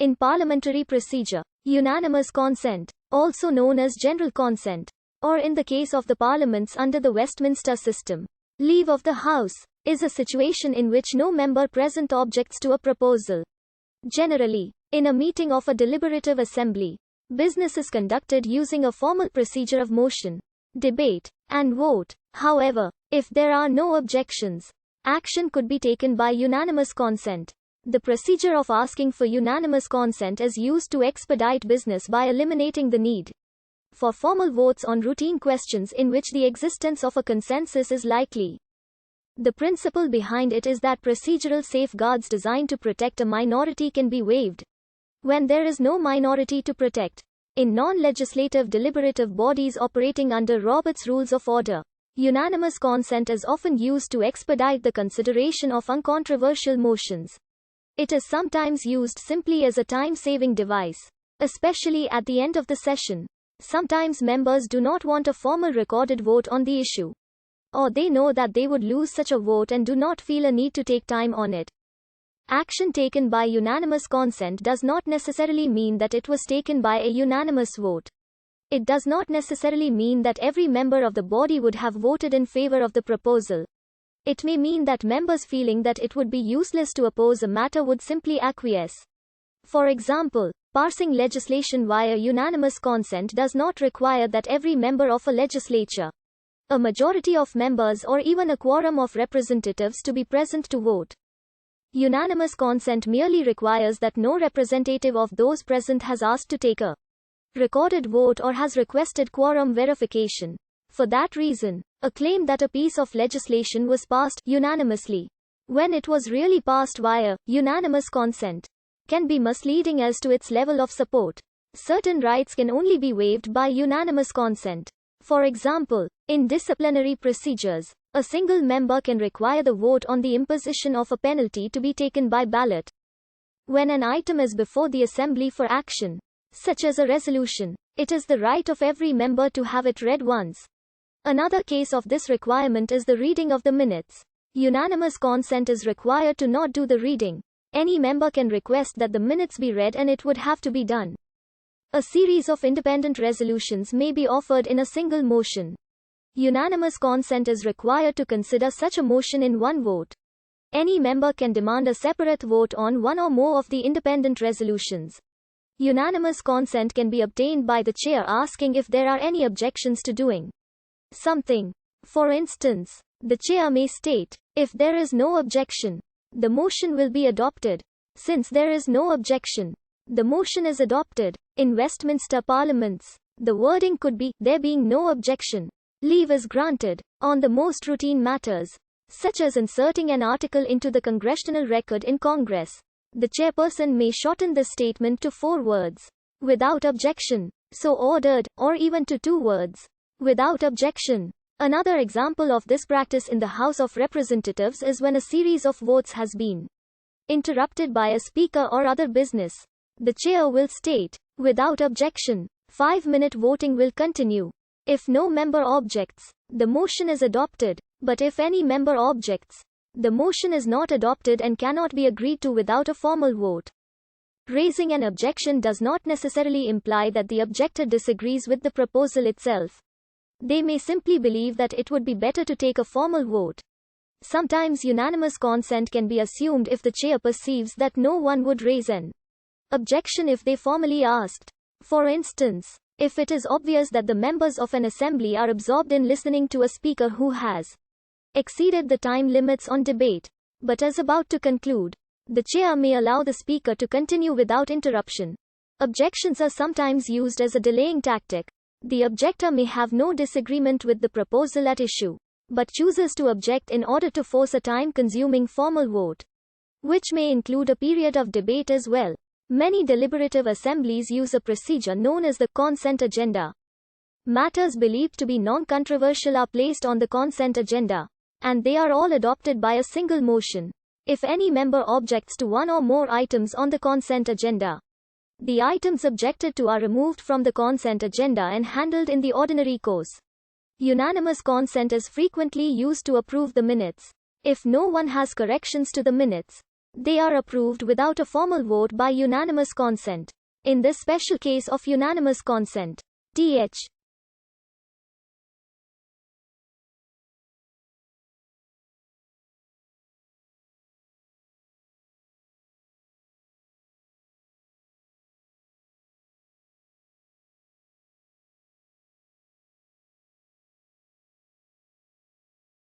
In parliamentary procedure, unanimous consent, also known as general consent, or in the case of the parliaments under the Westminster system, leave of the House, is a situation in which no member present objects to a proposal. Generally, in a meeting of a deliberative assembly, business is conducted using a formal procedure of motion, debate, and vote. However, if there are no objections, action could be taken by unanimous consent. The procedure of asking for unanimous consent is used to expedite business by eliminating the need for formal votes on routine questions in which the existence of a consensus is likely. The principle behind it is that procedural safeguards designed to protect a minority can be waived when there is no minority to protect. In non-legislative deliberative bodies operating under Robert's Rules of Order, unanimous consent is often used to expedite the consideration of uncontroversial motions. It is sometimes used simply as a time-saving device, especially at the end of the session. Sometimes members do not want a formal recorded vote on the issue, or they know that they would lose such a vote and do not feel a need to take time on it. Action taken by unanimous consent does not necessarily mean that it was taken by a unanimous vote. It does not necessarily mean that every member of the body would have voted in favor of the proposal. It may mean that members feeling that it would be useless to oppose a matter would simply acquiesce. For example, passing legislation via unanimous consent does not require that every member of a legislature, a majority of members or even a quorum of representatives to be present to vote. Unanimous consent merely requires that no representative of those present has asked to take a recorded vote or has requested quorum verification. For that reason, a claim that a piece of legislation was passed unanimously, when it was really passed via unanimous consent, can be misleading as to its level of support. Certain rights can only be waived by unanimous consent. For example, in disciplinary procedures, a single member can require the vote on the imposition of a penalty to be taken by ballot. When an item is before the assembly for action, such as a resolution, it is the right of every member to have it read once. Another case of this requirement is the reading of the minutes. Unanimous consent is required to not do the reading. Any member can request that the minutes be read and it would have to be done. A series of independent resolutions may be offered in a single motion. Unanimous consent is required to consider such a motion in one vote. Any member can demand a separate vote on one or more of the independent resolutions. Unanimous consent can be obtained by the chair asking if there are any objections to doing something. For instance, the chair may state, if there is no objection, the motion will be adopted. Since there is no objection, the motion is adopted. In Westminster parliaments, the wording could be, there being no objection, leave is granted. On the most routine matters, such as inserting an article into the congressional record in Congress, the chairperson may shorten the statement to 4 words, without objection, so ordered, or even to 2 words, without objection. Another example of this practice in the House of Representatives is when a series of votes has been interrupted by a speaker or other business. The chair will state, without objection, 5-minute voting will continue. If no member objects, the motion is adopted, but if any member objects, the motion is not adopted and cannot be agreed to without a formal vote. Raising an objection does not necessarily imply that the objector disagrees with the proposal itself. They may simply believe that it would be better to take a formal vote. Sometimes unanimous consent can be assumed if the chair perceives that no one would raise an objection if they formally asked. For instance, if it is obvious that the members of an assembly are absorbed in listening to a speaker who has exceeded the time limits on debate, but is about to conclude, the chair may allow the speaker to continue without interruption. Objections are sometimes used as a delaying tactic. The objector may have no disagreement with the proposal at issue, but chooses to object in order to force a time-consuming formal vote, which may include a period of debate as well. Many deliberative assemblies use a procedure known as the consent agenda. Matters believed to be non-controversial are placed on the consent agenda, and they are all adopted by a single motion. If any member objects to one or more items on the consent agenda, the items objected to are removed from the consent agenda and handled in the ordinary course. Unanimous consent is frequently used to approve the minutes. If no one has corrections to the minutes, They are approved without a formal vote by unanimous consent. In this special case of unanimous consent, th.